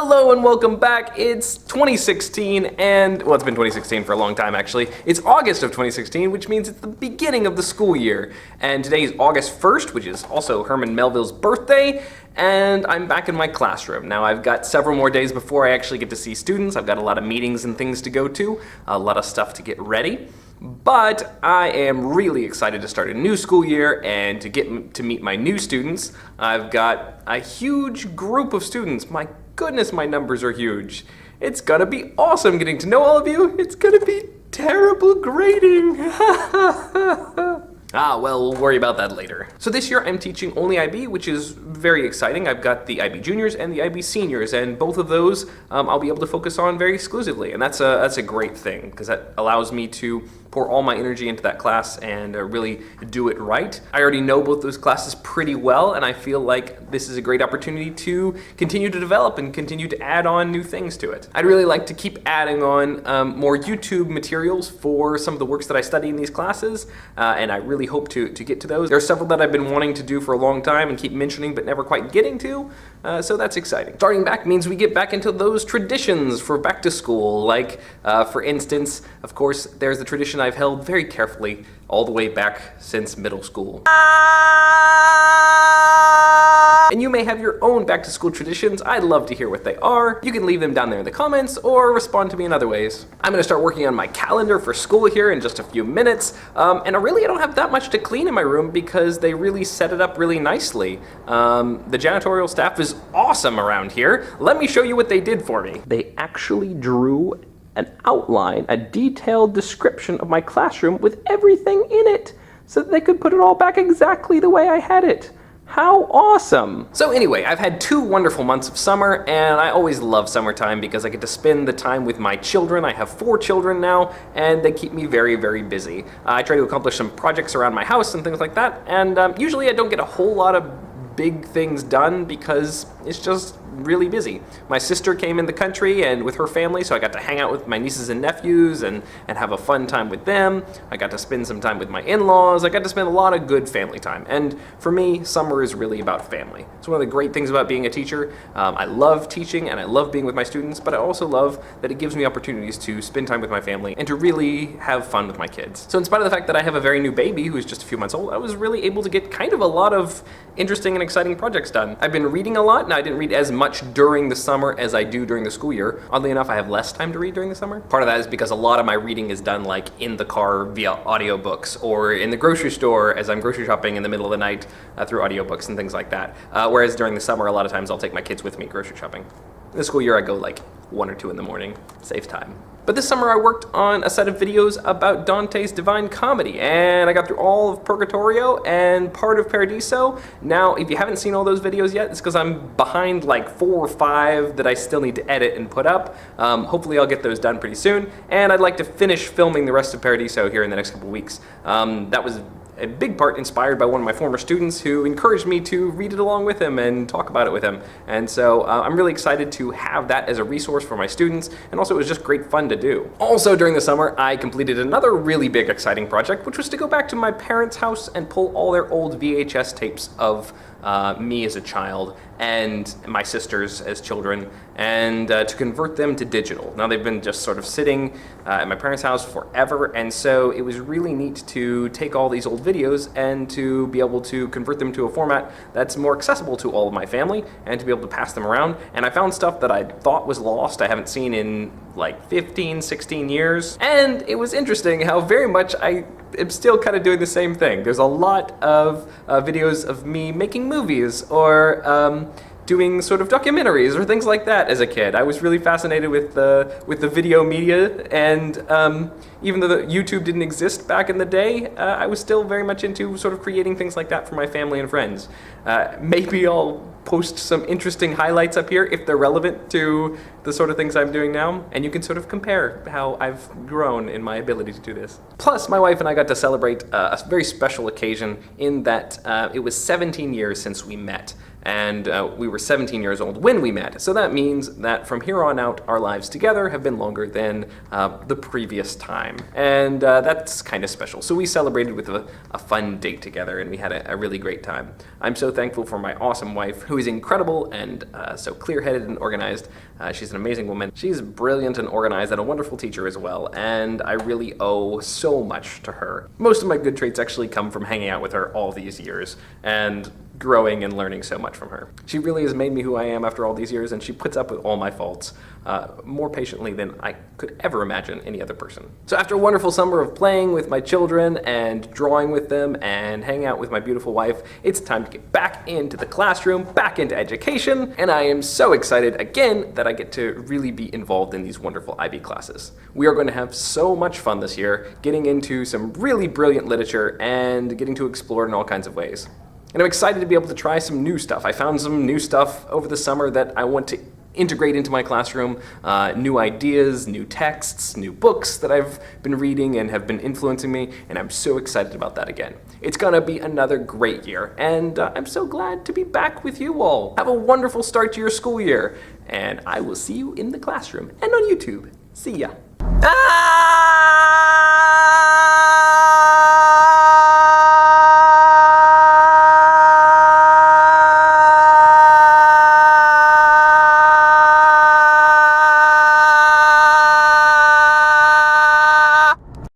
Hello and welcome back. It's 2016 and, well, it's been 2016 for a long time actually. It's August of 2016, which means it's the beginning of the school year. And today is August 1st, which is also Herman Melville's birthday, and I'm back in my classroom. Now I've got several more days before I actually get to see students. I've got a lot of meetings and things to go to, a lot of stuff to get ready. But I am really excited to start a new school year and to get to meet my new students. I've got a huge group of students. My goodness, my numbers are huge. It's gonna be awesome getting to know all of you. It's gonna be terrible grading. Well, we'll worry about that later. So this year I'm teaching only IB, which is very exciting. I've got the IB juniors and the IB seniors, and both of those I'll be able to focus on very exclusively, and that's a great thing because that allows me to pour all my energy into that class and really do it right. I already know both those classes pretty well, and I feel like this is a great opportunity to continue to develop and continue to add on new things to it. I'd really like to keep adding on more YouTube materials for some of the works that I study in these classes, and I really hope to get to those. There are several that I've been wanting to do for a long time and keep mentioning but never quite getting to, so that's exciting. Starting back means we get back into those traditions for back to school, like for instance, of course, there's the tradition I've held very carefully all the way back since middle school. And you may have your own back to school traditions. I'd love to hear what they are. You can leave them down there in the comments or respond to me in other ways. I'm gonna start working on my calendar for school here in just a few minutes. And I don't have that much to clean in my room because they really set it up really nicely. The janitorial staff is awesome around here. Let me show you what they did for me. They actually drew an outline, a detailed description of my classroom with everything in it so that they could put it all back exactly the way I had it. How awesome! So anyway, I've had 2 wonderful months of summer, and I always love summertime because I get to spend the time with my children. I have 4 children now, and they keep me very, very busy. I try to accomplish some projects around my house and things like that, and usually I don't get a whole lot of big things done because it's just really busy. My sister came in the country and with her family, so I got to hang out with my nieces and nephews and have a fun time with them. I got to spend some time with my in-laws. I got to spend a lot of good family time. And for me, summer is really about family. It's one of the great things about being a teacher. I love teaching and I love being with my students, but I also love that it gives me opportunities to spend time with my family and to really have fun with my kids. So in spite of the fact that I have a very new baby who is just a few months old, I was really able to get kind of a lot of interesting and exciting projects done. I've been reading a lot. Now, I didn't read as much during the summer as I do during the school year. Oddly enough, I have less time to read during the summer. Part of that is because a lot of my reading is done like in the car via audiobooks or in the grocery store as I'm grocery shopping in the middle of the night through audiobooks and things like that. Whereas during the summer, a lot of times I'll take my kids with me grocery shopping. In the school year, I go like 1 or 2 in the morning, saves time. But this summer I worked on a set of videos about Dante's Divine Comedy, and I got through all of Purgatorio and part of Paradiso. Now, if you haven't seen all those videos yet, it's because I'm behind like 4 or 5 that I still need to edit and put up. Hopefully I'll get those done pretty soon, and I'd like to finish filming the rest of Paradiso here in the next couple weeks. That was a big part inspired by one of my former students who encouraged me to read it along with him and talk about it with him. And so I'm really excited to have that as a resource for my students, and also it was just great fun to do. Also during the summer, I completed another really big exciting project, which was to go back to my parents' house and pull all their old VHS tapes of me as a child and my sisters as children, and to convert them to digital. Now they've been just sort of sitting at my parents' house forever, and so it was really neat to take all these old videos and to be able to convert them to a format that's more accessible to all of my family and to be able to pass them around. And I found stuff that I thought was lost, I haven't seen in like 15, 16 years. And it was interesting how very much I am still kind of doing the same thing. There's a lot of videos of me making movies or doing sort of documentaries or things like that as a kid. I was really fascinated with the video media, and even though YouTube didn't exist back in the day, I was still very much into sort of creating things like that for my family and friends. Maybe I'll post some interesting highlights up here if they're relevant to the sort of things I'm doing now, and you can sort of compare how I've grown in my ability to do this. Plus, my wife and I got to celebrate a very special occasion in that it was 17 years since we met. And we were 17 years old when we met. So that means that from here on out, our lives together have been longer than the previous time. And that's kind of special. So we celebrated with a fun date together, and we had a really great time. I'm so thankful for my awesome wife, who who is incredible and so clear-headed and organized. She's an amazing woman. She's brilliant and organized and a wonderful teacher as well, and I really owe so much to her. Most of my good traits actually come from hanging out with her all these years and growing and learning so much from her. She really has made me who I am after all these years, and she puts up with all my faults more patiently than I could ever imagine any other person. So after a wonderful summer of playing with my children and drawing with them and hanging out with my beautiful wife, it's time to get back into the classroom, back into education, and I am so excited again that I get to really be involved in these wonderful IB classes. We are going to have so much fun this year, getting into some really brilliant literature and getting to explore it in all kinds of ways. And I'm excited to be able to try some new stuff. I found some new stuff over the summer that I want to integrate into my classroom, new ideas, new texts, new books that I've been reading and have been influencing me, and I'm so excited about that again. It's gonna be another great year, and I'm so glad to be back with you all. Have a wonderful start to your school year, and I will see you in the classroom and on YouTube. See ya. Ah!